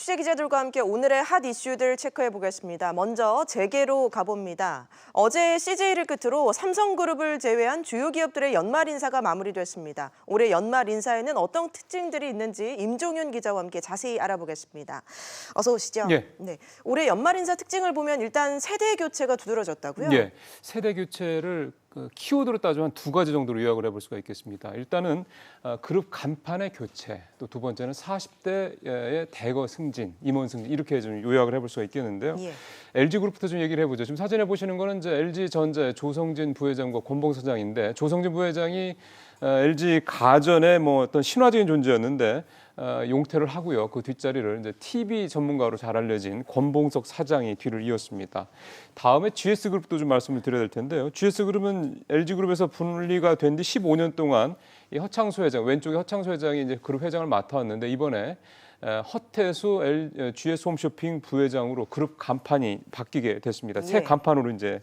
취재 기자들과 함께 오늘의 핫 이슈들 체크해 보겠습니다. 먼저 재계로 가봅니다. 어제 CJ를 끝으로 삼성그룹을 제외한 주요 기업들의 연말 인사가 마무리됐습니다. 올해 연말 인사에는 어떤 특징들이 있는지 임종윤 기자와 함께 자세히 알아보겠습니다. 어서 오시죠. 예. 네. 올해 연말 인사 특징을 보면 일단 세대 교체가 두드러졌다고요? 예. 세대 교체를 키워드로 따지면 두 가지 정도로 요약을 해볼 수가 있겠습니다. 일단은 그룹 간판의 교체, 또 두 번째는 40대의 대거 승진, 임원 승진 이렇게 좀 요약을 해볼 수가 있겠는데요. 예. LG그룹부터 좀 얘기를 해보죠. 지금 사진에 보시는 거는 이제 LG전자의 조성진 부회장과 권봉 사장인데 조성진 부회장이 LG 가전의 뭐 어떤 신화적인 존재였는데 용퇴를 하고요. 그 뒷자리를 이제 TV 전문가로 잘 알려진 권봉석 사장이 뒤를 이었습니다. 다음에 GS그룹도 좀 말씀을 드려야 될 텐데요. GS그룹은 LG그룹에서 분리가 된 뒤 15년 동안 이 허창수 회장, 왼쪽에 허창수 회장이 이제 그룹 회장을 맡아왔는데 이번에 허태수 GS 홈쇼핑 부회장으로 그룹 간판이 바뀌게 됐습니다. 새 간판으로 이제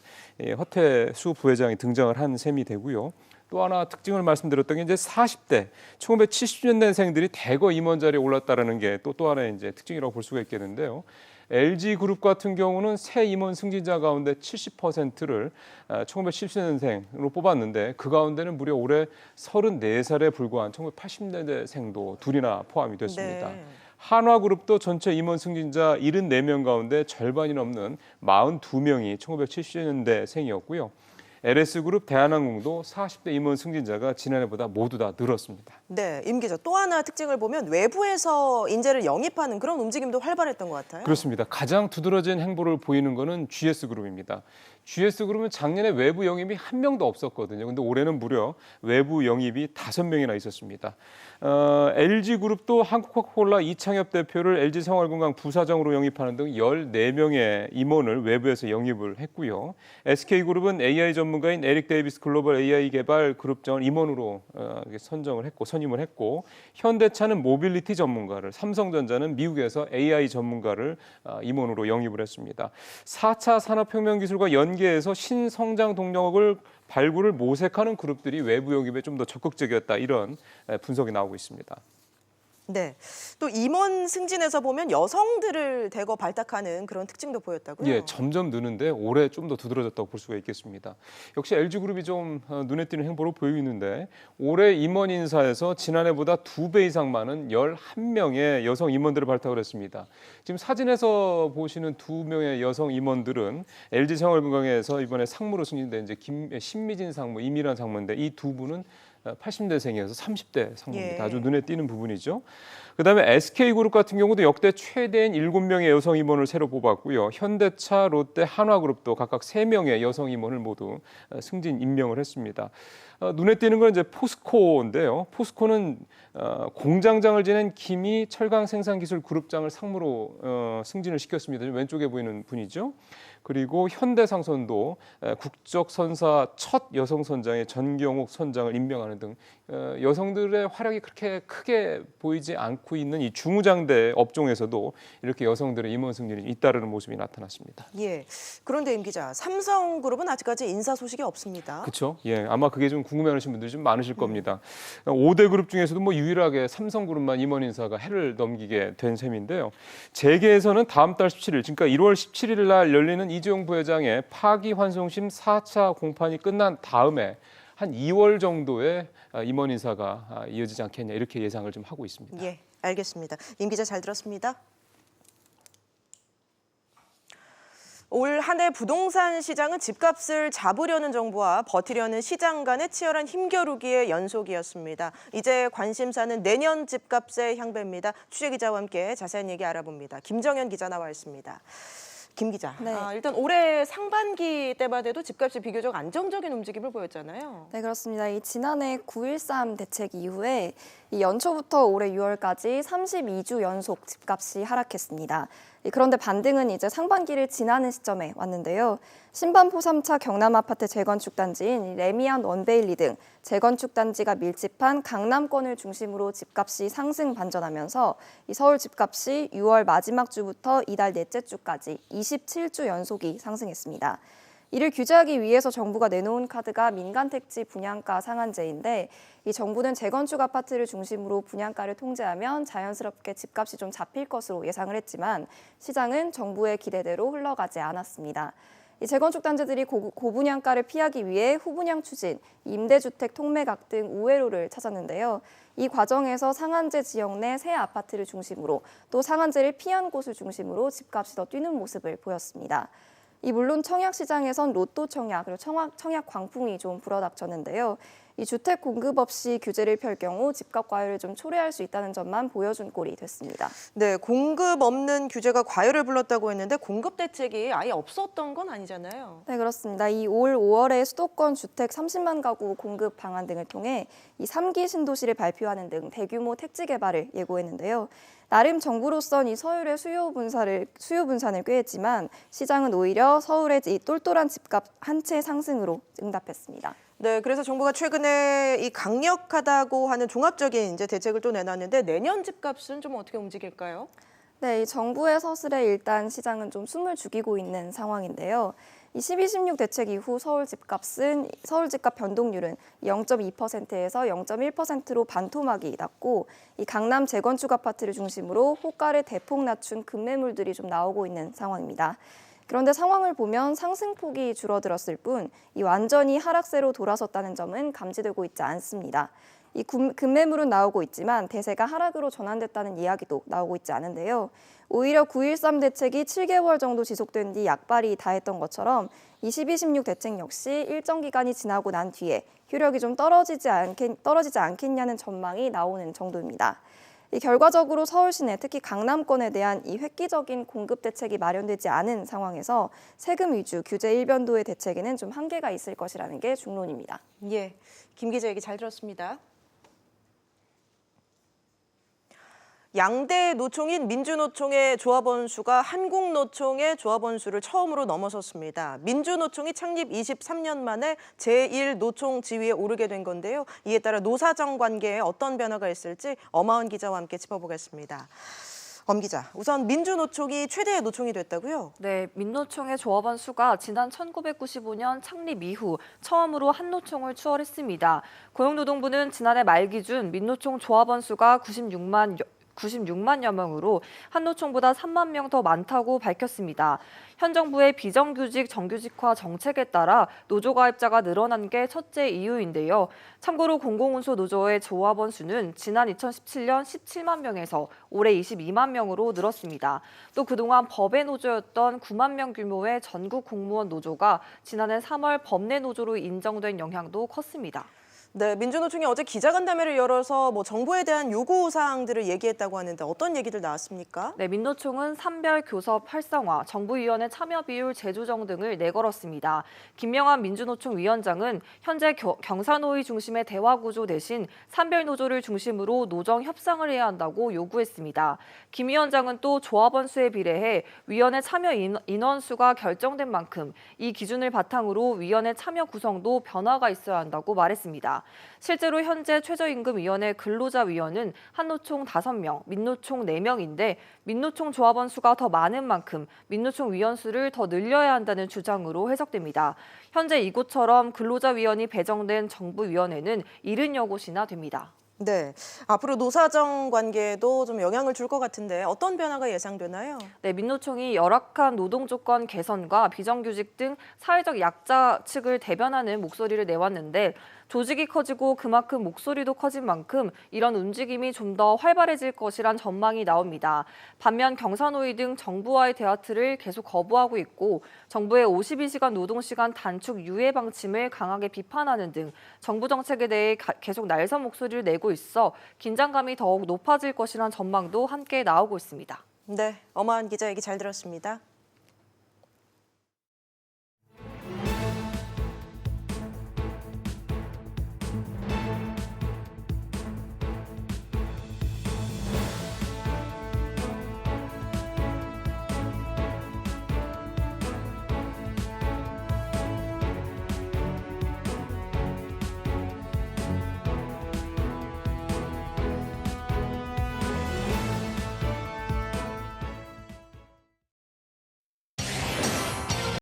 허태수 부회장이 등장을 한 셈이 되고요. 또 하나 특징을 말씀드렸던 게 이제 40대 1970년대생들이 대거 임원 자리에 올랐다라는 게 또 하나의 이제 특징이라고 볼 수가 있겠는데요. LG그룹 같은 경우는 새 임원 승진자 가운데 70%를 1970년생으로 뽑았는데 그 가운데는 무려 올해 34살에 불과한 1980년대생도 둘이나 포함이 됐습니다. 네. 한화그룹도 전체 임원 승진자 74명 가운데 절반이 넘는 42명이 1970년대생이었고요. LS그룹, 대한항공도 40대 임원 승진자가 지난해보다 모두 다 늘었습니다. 네, 임 기자. 또 하나 특징을 보면 외부에서 인재를 영입하는 그런 움직임도 활발했던 것 같아요. 그렇습니다. 가장 두드러진 행보를 보이는 것은 GS그룹입니다. GS그룹은 작년에 외부 영입이 한 명도 없었거든요. 근데 올해는 무려 외부 영입이 5명이나 있었습니다. LG그룹도 한국코카콜라 이창엽 대표를 LG생활건강 부사장으로 영입하는 등 14명의 임원을 외부에서 영입을 했고요. SK그룹은 AI 전문가인 에릭 데이비스 글로벌 AI 개발 그룹장을 임원으로 선임을 했고 현대차는 모빌리티 전문가를, 삼성전자는 미국에서 AI 전문가를 임원으로 영입을 했습니다. 4차 산업혁명 기술과 연계해서 신성장 동력을 발굴을 모색하는 그룹들이 외부 영입에 좀 더 적극적이었다 이런 분석이 나오고 있습니다. 네, 또 임원 승진에서 보면 여성들을 대거 발탁하는 그런 특징도 보였다고요? 예, 점점 느는데 올해 좀 더 두드러졌다고 볼 수가 있겠습니다. 역시 LG그룹이 좀 눈에 띄는 행보를 보이고 있는데 올해 임원 인사에서 지난해보다 2배 이상 많은 11명의 여성 임원들을 발탁을 했습니다. 지금 사진에서 보시는 2명의 여성 임원들은 LG생활건강에서 이번에 상무로 승진된 이제 신미진 상무, 이미란 상무인데 이 두 분은 80대생이어서 30대 상무입니다. 예. 아주 눈에 띄는 부분이죠. 그다음에 SK그룹 같은 경우도 역대 최대인 7명의 여성 임원을 새로 뽑았고요. 현대차, 롯데, 한화그룹도 각각 3명의 여성 임원을 모두 승진 임명을 했습니다. 눈에 띄는 건 이제 포스코인데요. 포스코는 공장장을 지낸 김희 철강생산기술그룹장을 상무로 승진을 시켰습니다. 왼쪽에 보이는 분이죠. 그리고 현대상선도 국적선사 첫 여성 선장의 전경옥 선장을 임명하는 등 여성들의 활약이 그렇게 크게 보이지 않고 있는 이 중무장대 업종에서도 이렇게 여성들의 임원 승진이 잇따르는 모습이 나타났습니다. 예. 그런데 임 기자, 삼성그룹은 아직까지 인사 소식이 없습니다. 그렇죠. 예, 아마 그게 좀 궁금해하시는 분들이 좀 많으실 겁니다. 5대 그룹 중에서도 뭐 유일하게 삼성그룹만 임원 인사가 해를 넘기게 된 셈인데요. 재계에서는 다음 달 17일, 그러니까 1월 17일 날 열리는 이재용 부회장의 파기환송심 4차 공판이 끝난 다음에 한 2월 정도의 임원 인사가 이어지지 않겠냐 이렇게 예상을 좀 하고 있습니다. 예, 알겠습니다. 임 기자 잘 들었습니다. 올 한 해 부동산 시장은 집값을 잡으려는 정부와 버티려는 시장 간의 치열한 힘겨루기의 연속이었습니다. 이제 관심사는 내년 집값의 향배입니다. 취재 기자와 함께 자세한 얘기 알아봅니다. 김정현 기자 나와 있습니다. 김 기자, 네. 일단 올해 상반기 때만 해도 집값이 비교적 안정적인 움직임을 보였잖아요. 네, 그렇습니다. 이 지난해 9.13 대책 이후에 이 연초부터 올해 6월까지 32주 연속 집값이 하락했습니다. 그런데 반등은 이제 상반기를 지나는 시점에 왔는데요. 신반포 3차 경남 아파트 재건축 단지인 레미안 원베일리 등 재건축 단지가 밀집한 강남권을 중심으로 집값이 상승 반전하면서 이 서울 집값이 6월 마지막 주부터 이달 넷째 주까지 27주 연속이 상승했습니다. 이를 규제하기 위해서 정부가 내놓은 카드가 민간택지 분양가 상한제인데 이 정부는 재건축 아파트를 중심으로 분양가를 통제하면 자연스럽게 집값이 좀 잡힐 것으로 예상을 했지만 시장은 정부의 기대대로 흘러가지 않았습니다. 이 재건축 단지들이 고분양가를 피하기 위해 후분양 추진, 임대주택 통매각 등 우회로를 찾았는데요. 이 과정에서 상한제 지역 내 새 아파트를 중심으로 또 상한제를 피한 곳을 중심으로 집값이 더 뛰는 모습을 보였습니다. 물론 청약시장에선 로또 청약 그리고 청약 광풍이 좀 불어닥쳤는데요. 이 주택 공급 없이 규제를 펼 경우 집값 과열을 좀 초래할 수 있다는 점만 보여준 꼴이 됐습니다. 네, 공급 없는 규제가 과열을 불렀다고 했는데 공급 대책이 아예 없었던 건 아니잖아요. 네, 그렇습니다. 올 5월에 수도권 주택 30만 가구 공급 방안 등을 통해 이 3기 신도시를 발표하는 등 대규모 택지 개발을 예고했는데요. 나름 정부로선 이 서울의 수요 분산을 꾀했지만 시장은 오히려 서울의 이 똘똘한 집값 한 채 상승으로 응답했습니다. 네, 그래서 정부가 최근에 이 강력하다고 하는 종합적인 이제 대책을 또 내놨는데 내년 집값은 좀 어떻게 움직일까요? 네, 이 정부의 서술에 일단 시장은 좀 숨을 죽이고 있는 상황인데요. 이 12, 16 대책 이후 서울 집값 변동률은 0.2%에서 0.1%로 반토막이 났고 이 강남 재건축 아파트를 중심으로 호가를 대폭 낮춘 급매물들이 좀 나오고 있는 상황입니다. 그런데 상황을 보면 상승폭이 줄어들었을 뿐 이 완전히 하락세로 돌아섰다는 점은 감지되고 있지 않습니다. 이 급매물은 나오고 있지만 대세가 하락으로 전환됐다는 이야기도 나오고 있지 않은데요. 오히려 9.13 대책이 7개월 정도 지속된 뒤 약발이 다했던 것처럼 12, 16 대책 역시 일정 기간이 지나고 난 뒤에 효력이 좀 떨어지지 않겠냐는 전망이 나오는 정도입니다. 결과적으로 서울 시내 특히 강남권에 대한 이 획기적인 공급 대책이 마련되지 않은 상황에서 세금 위주 규제 일변도의 대책에는 좀 한계가 있을 것이라는 게 중론입니다. 예, 김 기자 얘기 잘 들었습니다. 양대 노총인 민주노총의 조합원 수가 한국노총의 조합원 수를 처음으로 넘어섰습니다. 민주노총이 창립 23년 만에 제1노총 지위에 오르게 된 건데요. 이에 따라 노사정 관계에 어떤 변화가 있을지 엄하은 기자와 함께 짚어보겠습니다. 엄 기자, 우선 민주노총이 최대의 노총이 됐다고요? 네, 민노총의 조합원 수가 지난 1995년 창립 이후 처음으로 한노총을 추월했습니다. 고용노동부는 지난해 말 기준 민노총 조합원 수가 96만여 명으로 한노총보다 3만 명 더 많다고 밝혔습니다. 현 정부의 비정규직 정규직화 정책에 따라 노조 가입자가 늘어난 게 첫째 이유인데요. 참고로 공공운수 노조의 조합원 수는 지난 2017년 17만 명에서 올해 22만 명으로 늘었습니다. 또 그동안 법의 노조였던 9만 명 규모의 전국 공무원 노조가 지난해 3월 법내 노조로 인정된 영향도 컸습니다. 네, 민주노총이 어제 기자간담회를 열어서 정부에 대한 요구 사항들을 얘기했다고 하는데 어떤 얘기들 나왔습니까? 네, 민노총은 산별 교섭 활성화, 정부위원회 참여 비율 재조정 등을 내걸었습니다. 김명환 민주노총 위원장은 현재 경사노위 중심의 대화 구조 대신 산별 노조를 중심으로 노정 협상을 해야 한다고 요구했습니다. 김 위원장은 또 조합원 수에 비례해 위원회 참여 인원 수가 결정된 만큼 이 기준을 바탕으로 위원회 참여 구성도 변화가 있어야 한다고 말했습니다. 실제로 현재 최저임금위원회 근로자위원은 한노총 5명, 민노총 4명인데 민노총 조합원 수가 더 많은 만큼 민노총 위원 수를 더 늘려야 한다는 주장으로 해석됩니다. 현재 이곳처럼 근로자위원이 배정된 정부위원회는 70여 곳이나 됩니다. 네, 앞으로 노사정 관계에도 좀 영향을 줄 것 같은데 어떤 변화가 예상되나요? 네, 민노총이 열악한 노동 조건 개선과 비정규직 등 사회적 약자 측을 대변하는 목소리를 내왔는데 조직이 커지고 그만큼 목소리도 커진 만큼 이런 움직임이 좀 더 활발해질 것이란 전망이 나옵니다. 반면 경사노위 등 정부와의 대화틀을 계속 거부하고 있고 정부의 52시간 노동시간 단축 유예 방침을 강하게 비판하는 등 정부 정책에 대해 계속 날선 목소리를 내고 있어 긴장감이 더욱 높아질 것이란 전망도 함께 나오고 있습니다. 네, 엄하은 기자 얘기 잘 들었습니다.